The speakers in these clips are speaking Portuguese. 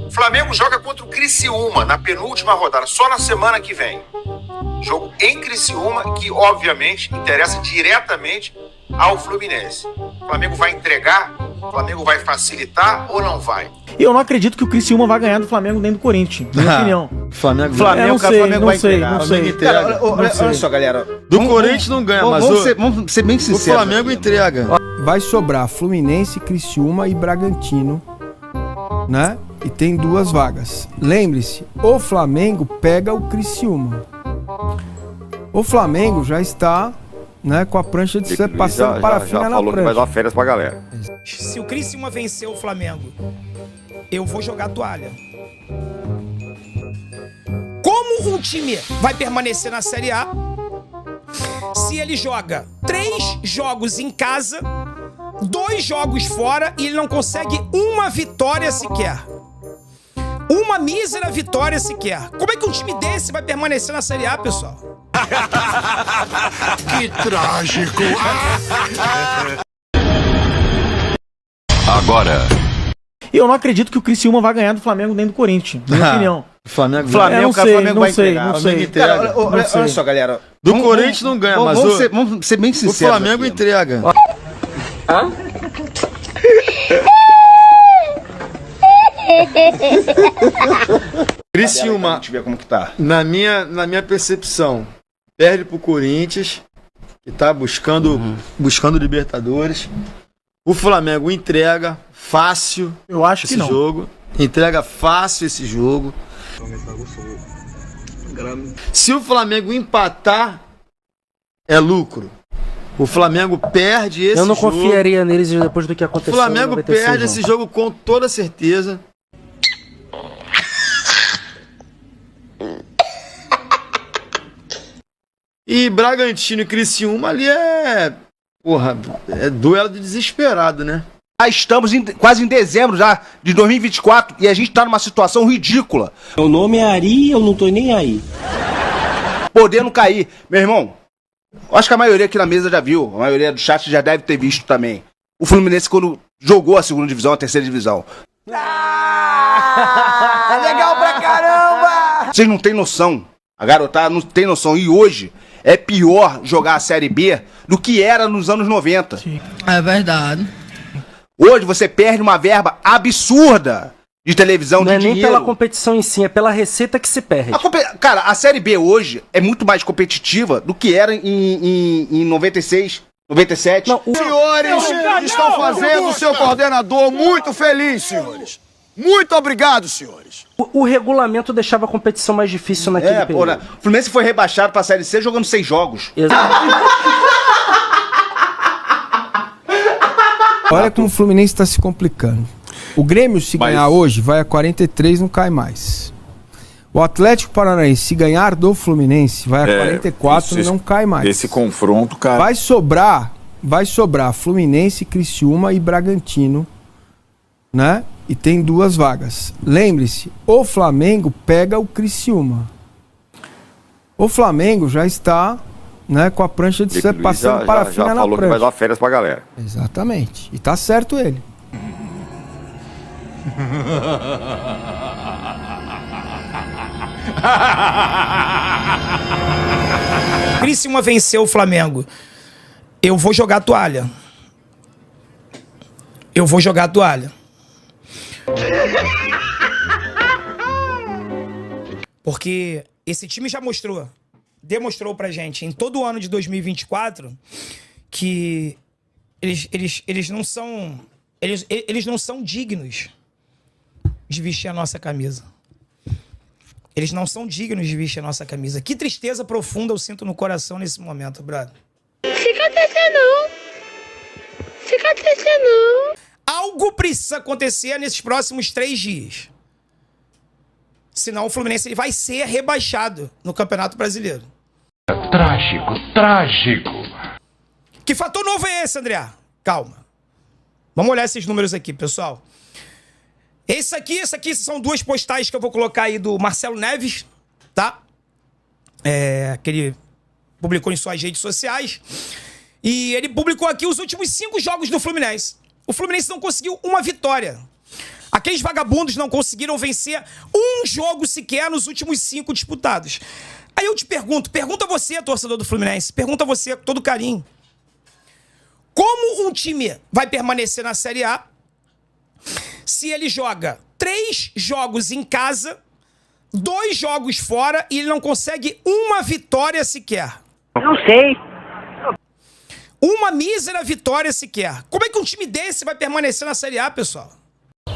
O Flamengo joga contra o Criciúma na penúltima rodada, só na semana que vem. Jogo em Criciúma, que obviamente interessa diretamente ao Fluminense. O Flamengo vai entregar? O Flamengo vai facilitar ou não vai? Eu não acredito que o Criciúma vai ganhar do Flamengo nem do Corinthians, na minha opinião. Flamengo não sei. Cara, olha só, galera. Do Corinthians não ganha, mas vamos ser bem sinceros. O Flamengo entrega. Vai sobrar Fluminense, Criciúma e Bragantino, né? E tem 2 vagas. Lembre-se, o Flamengo pega o Criciúma. O Flamengo já está, né, com a prancha de ser passando parafina na falou prancha. que vai dar férias pra galera. Se o Criciúma vencer o Flamengo, eu vou jogar a toalha. Como um time vai permanecer na Série A se ele joga 3 jogos em casa, 2 jogos fora e ele não consegue uma vitória sequer? Uma mísera vitória sequer. Como é que um time desse vai permanecer na Série A, pessoal? Que trágico! Agora. Eu não acredito que o Criciúma vai ganhar do Flamengo nem do Corinthians, na minha opinião. Flamengo não sei. Cara, olha só, galera. Do Corinthians não ganha, mas vamos ser bem sinceros. o Flamengo entrega. Criciúma, Deixa eu ver como que tá. na minha percepção, perde pro Corinthians, que tá buscando Libertadores. O Flamengo entrega fácil Eu acho que esse não. jogo. Entrega fácil esse jogo. Se o Flamengo empatar, é lucro. O Flamengo perde esse jogo. Eu não confiaria neles depois do que O aconteceu. Flamengo em 96, perde não. esse jogo com toda certeza. E Bragantino e Criciúma ali é duelo de desesperado, né? Já estamos quase em dezembro já de 2024 e a gente tá numa situação ridícula. Meu nome é Ari, eu não tô nem aí. Podendo cair. Meu irmão, acho que a maioria aqui na mesa já viu, a maioria do chat já deve ter visto também. O Fluminense quando jogou a 2ª divisão, a 3ª divisão. Legal pra caramba! Vocês não têm noção. A garotada não tem noção. E hoje é pior jogar a Série B do que era nos anos 90. É verdade. Hoje você perde uma verba absurda de televisão, Não de é nem dinheiro. pela competição em si, é pela receita que se perde. Cara, a Série B hoje é muito mais competitiva do que era em 96, 97. Não, Senhores, estão fazendo o seu coordenador muito feliz, senhores. Muito obrigado, senhores. o regulamento deixava a competição mais difícil naquele período. O Fluminense foi rebaixado pra Série C jogando 6 jogos. Olha como o Fluminense está se complicando. O Grêmio, se ganhar hoje, vai a 43, não cai mais. O Atlético Paranaense, se ganhar do Fluminense, vai a 44, não cai mais. Esse confronto, cara. Vai sobrar Fluminense, Criciúma e Bragantino, né? E tem 2 vagas. Lembre-se, o Flamengo pega o Criciúma. O Flamengo já está, né, com a prancha de ser passando parafina na falou prancha. que vai dar férias pra galera. Exatamente. E tá certo ele. Criciúma venceu o Flamengo. Eu vou jogar a toalha. Eu vou jogar a toalha. Porque esse time já demonstrou pra gente em todo o ano de 2024 que eles não são dignos de vestir a nossa camisa. Eles não são dignos de vestir a nossa camisa. Que tristeza profunda eu sinto no coração nesse momento, brother. Fica triste não. Fica triste não. Algo precisa acontecer nesses próximos 3 dias. Senão o Fluminense ele vai ser rebaixado no Campeonato Brasileiro. Trágico, trágico. Que fator novo é esse, André? Calma. Vamos olhar esses números aqui, pessoal. Esse aqui são 2 postais que eu vou colocar aí do Marcelo Neves, tá? Que ele publicou em suas redes sociais. E ele publicou aqui os últimos 5 jogos do Fluminense. O Fluminense não conseguiu uma vitória. Aqueles vagabundos não conseguiram vencer um jogo sequer nos últimos 5 disputados. Aí eu te pergunto, pergunta a você, torcedor do Fluminense, pergunta a você com todo carinho. Como um time vai permanecer na Série A se ele joga 3 jogos em casa, 2 jogos fora e ele não consegue uma vitória sequer? Não sei. Uma mísera vitória sequer. Como é que um time desse vai permanecer na Série A, pessoal?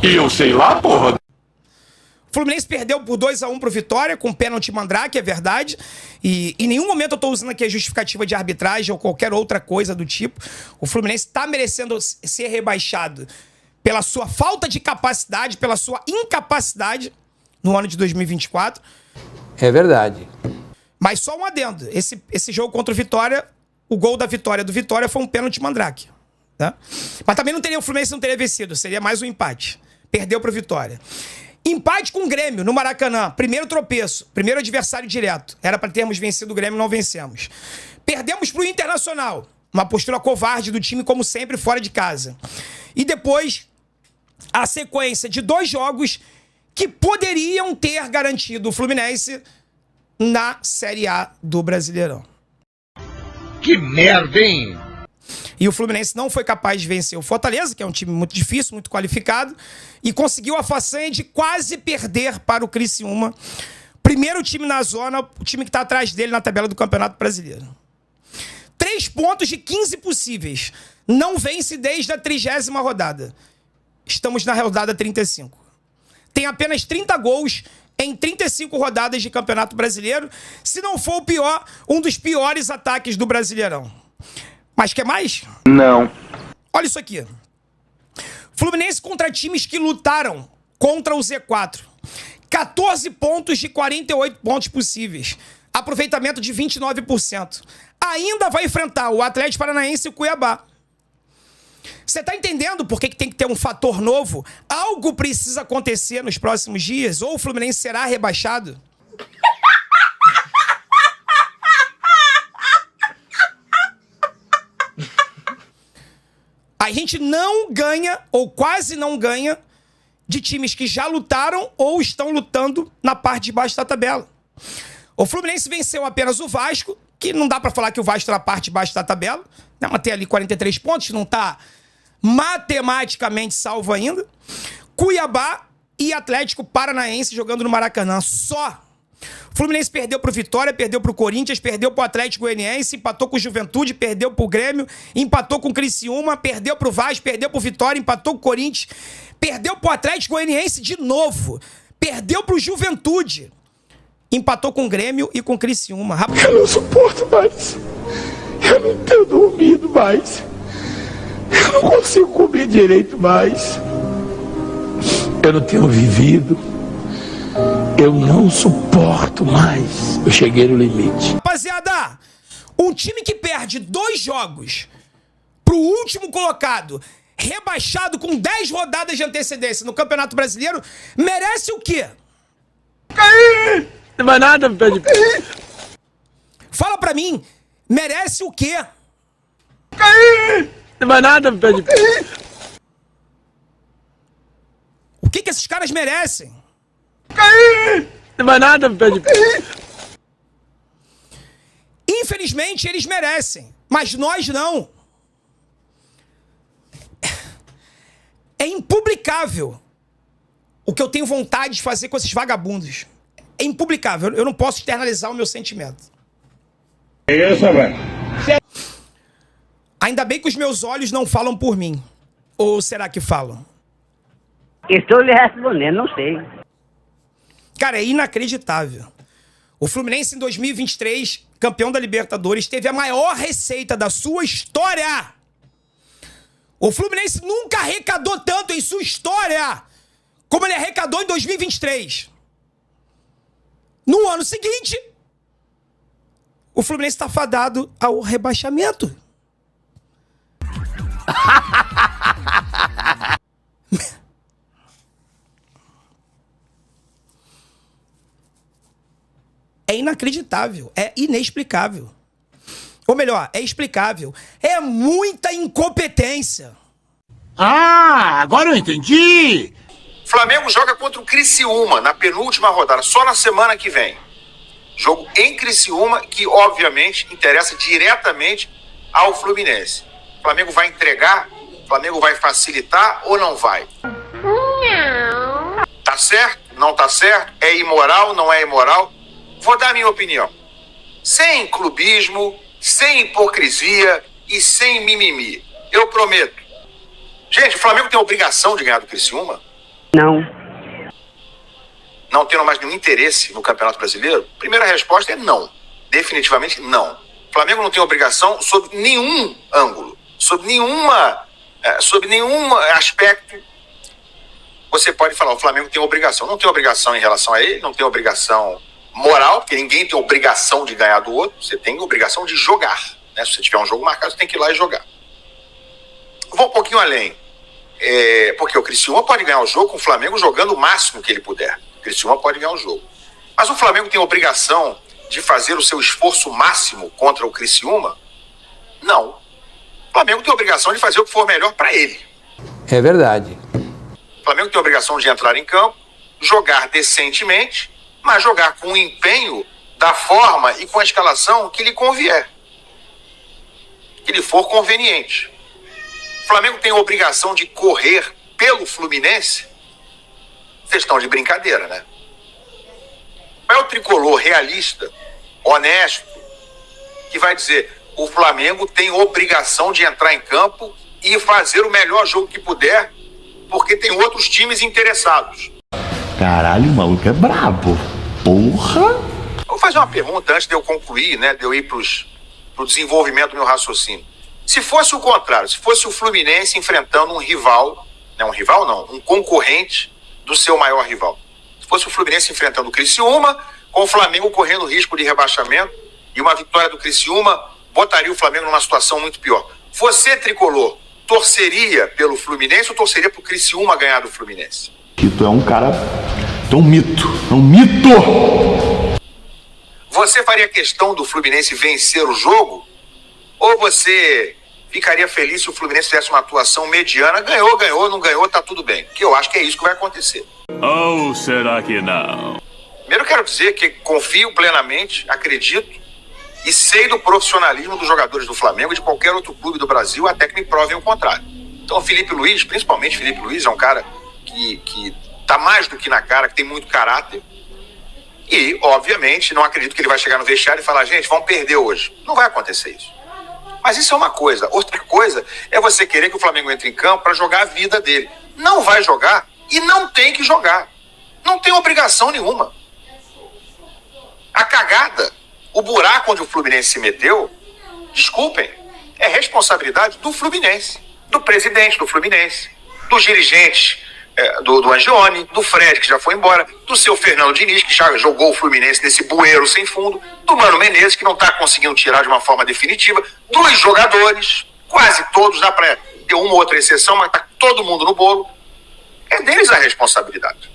E eu sei lá, porra. O Fluminense perdeu por 2-1 pro Vitória, com pênalti Mandrake, é verdade. E em nenhum momento eu tô usando aqui a justificativa de arbitragem ou qualquer outra coisa do tipo. O Fluminense tá merecendo ser rebaixado pela sua falta de capacidade, pela sua incapacidade no ano de 2024. É verdade. Mas só um adendo. Esse jogo contra o Vitória, o gol da vitória do Vitória foi um pênalti Mandrake. Tá? Mas também o Fluminense não teria vencido, seria mais um empate. Perdeu pro Vitória. Empate com o Grêmio no Maracanã. Primeiro tropeço. Primeiro adversário direto. Era para termos vencido o Grêmio, não vencemos. Perdemos pro Internacional. Uma postura covarde do time, como sempre, fora de casa. E depois, a sequência de 2 jogos que poderiam ter garantido o Fluminense na Série A do Brasileirão. Que merda, hein? E o Fluminense não foi capaz de vencer o Fortaleza, que é um time muito difícil, muito qualificado, e conseguiu a façanha de quase perder para o Criciúma. Primeiro time na zona, o time que está atrás dele na tabela do Campeonato Brasileiro. 3 pontos de 15 possíveis. Não vence desde a 30ª rodada. Estamos na rodada 35. Tem apenas 30 gols em 35 rodadas de Campeonato Brasileiro, se não for o pior, um dos piores ataques do Brasileirão. Mas quer mais? Não. Olha isso aqui. Fluminense contra times que lutaram contra o Z4. 14 pontos de 48 pontos possíveis. Aproveitamento de 29%. Ainda vai enfrentar o Atlético Paranaense e o Cuiabá. Você tá entendendo por que tem que ter um fator novo? Algo precisa acontecer nos próximos dias ou o Fluminense será rebaixado? A gente não ganha, ou quase não ganha, de times que já lutaram ou estão lutando na parte de baixo da tabela. O Fluminense venceu apenas o Vasco, que não dá pra falar que o Vasco está na parte de baixo da tabela, né? Mas tem ali 43 pontos, não tá matematicamente salvo ainda. Cuiabá e Atlético Paranaense jogando no Maracanã, só. O Fluminense perdeu pro Vitória, perdeu pro Corinthians, perdeu pro Atlético Goianiense, empatou com o Juventude, perdeu pro Grêmio, empatou com o Criciúma, perdeu pro Vasco, perdeu pro Vitória, empatou com o Corinthians, perdeu pro Atlético Goianiense de novo, perdeu pro Juventude, empatou com o Grêmio e com o Criciúma. Eu não suporto mais. Eu não tenho dormido mais. Eu não consigo comer direito mais. Eu não tenho vivido. Eu não suporto mais. Eu cheguei no limite. Rapaziada, um time que perde 2 jogos pro último colocado, rebaixado com 10 rodadas de antecedência no Campeonato Brasileiro, merece o quê? Caí! Não vai nada, Pedro. Fala pra mim, merece o quê? Caí! Não vai nada, Pedro. O que esses caras merecem? Caí! Não vai nada, Pedro. Infelizmente, eles merecem, mas nós não. É impublicável o que eu tenho vontade de fazer com esses vagabundos. É impublicável. Eu não posso externalizar o meu sentimento. É isso, velho. Ainda bem que os meus olhos não falam por mim. Ou será que falam? Estou lhe respondendo, não sei. Cara, é inacreditável. O Fluminense, em 2023, campeão da Libertadores, teve a maior receita da sua história. O Fluminense nunca arrecadou tanto em sua história como ele arrecadou em 2023. No ano seguinte, o Fluminense está fadado ao rebaixamento. É inacreditável, é inexplicável. Ou melhor, é explicável. É muita incompetência. Ah, agora eu entendi! Flamengo joga contra o Criciúma na penúltima rodada, só na semana que vem. Jogo em Criciúma que, obviamente, interessa diretamente ao Fluminense. O Flamengo vai entregar? O Flamengo vai facilitar ou não vai? Tá certo? Não tá certo? É imoral? Não é imoral? Vou dar a minha opinião. Sem clubismo, sem hipocrisia e sem mimimi. Eu prometo. Gente, o Flamengo tem a obrigação de ganhar do Criciúma? Não. Não tendo mais nenhum interesse no Campeonato Brasileiro? Primeira resposta é não. Definitivamente não. O Flamengo não tem obrigação sob nenhum ângulo, sob nenhum aspecto. Você pode falar, o Flamengo tem obrigação. Não tem obrigação em relação a ele, não tem obrigação moral, porque ninguém tem obrigação de ganhar do outro. Você tem obrigação de jogar, né? Se você tiver um jogo marcado, você tem que ir lá e jogar. Vou um pouquinho além. Porque o Criciúma pode ganhar o jogo com o Flamengo jogando o máximo que ele puder. O Criciúma pode ganhar o jogo. Mas o Flamengo tem a obrigação de fazer o seu esforço máximo contra o Criciúma? Não. O Flamengo tem a obrigação de fazer o que for melhor para ele. É verdade. O Flamengo tem a obrigação de entrar em campo, jogar decentemente, mas jogar com o empenho da forma e com a escalação que lhe convier, que lhe for conveniente. O Flamengo tem a obrigação de correr pelo Fluminense? Vocês estão de brincadeira, né? Qual é o tricolor realista, honesto, que vai dizer o Flamengo tem obrigação de entrar em campo e fazer o melhor jogo que puder, porque tem outros times interessados? Caralho, o maluco é brabo. Porra! Vou fazer uma pergunta antes de eu concluir, né? De eu ir pro desenvolvimento do meu raciocínio. Se fosse o contrário, se fosse o Fluminense enfrentando um rival, não um rival não, um concorrente do seu maior rival. Se fosse o Fluminense enfrentando o Criciúma, com o Flamengo correndo risco de rebaixamento, e uma vitória do Criciúma botaria o Flamengo numa situação muito pior. Você, tricolor, torceria pelo Fluminense ou torceria pro Criciúma ganhar do Fluminense? Tu é um cara... Tu é um mito. É um mito! Você faria questão do Fluminense vencer o jogo? Ou você ficaria feliz se o Fluminense tivesse uma atuação mediana? Ganhou, não ganhou, tá tudo bem. Que eu acho que é isso que vai acontecer. Ou será que não? Primeiro eu quero dizer que confio plenamente, acredito e sei do profissionalismo dos jogadores do Flamengo e de qualquer outro clube do Brasil, até que me provem o contrário. Então o Felipe Luiz, principalmente Felipe Luiz, é um cara que tá mais do que na cara, que tem muito caráter. E, obviamente, não acredito que ele vai chegar no vestiário e falar, gente, vamos perder hoje. Não vai acontecer isso. Mas isso é uma coisa. Outra coisa é você querer que o Flamengo entre em campo para jogar a vida dele. Não vai jogar e não tem que jogar. Não tem obrigação nenhuma. A cagada, o buraco onde o Fluminense se meteu, desculpem, é responsabilidade do Fluminense, do presidente do Fluminense, dos dirigentes do Angione, do Fred, que já foi embora, do seu Fernando Diniz, que já jogou o Fluminense nesse bueiro sem fundo, do Mano Menezes, que não está conseguindo tirar de uma forma definitiva, dos jogadores, quase todos, dá para ter uma ou outra exceção, mas está todo mundo no bolo. É deles a responsabilidade.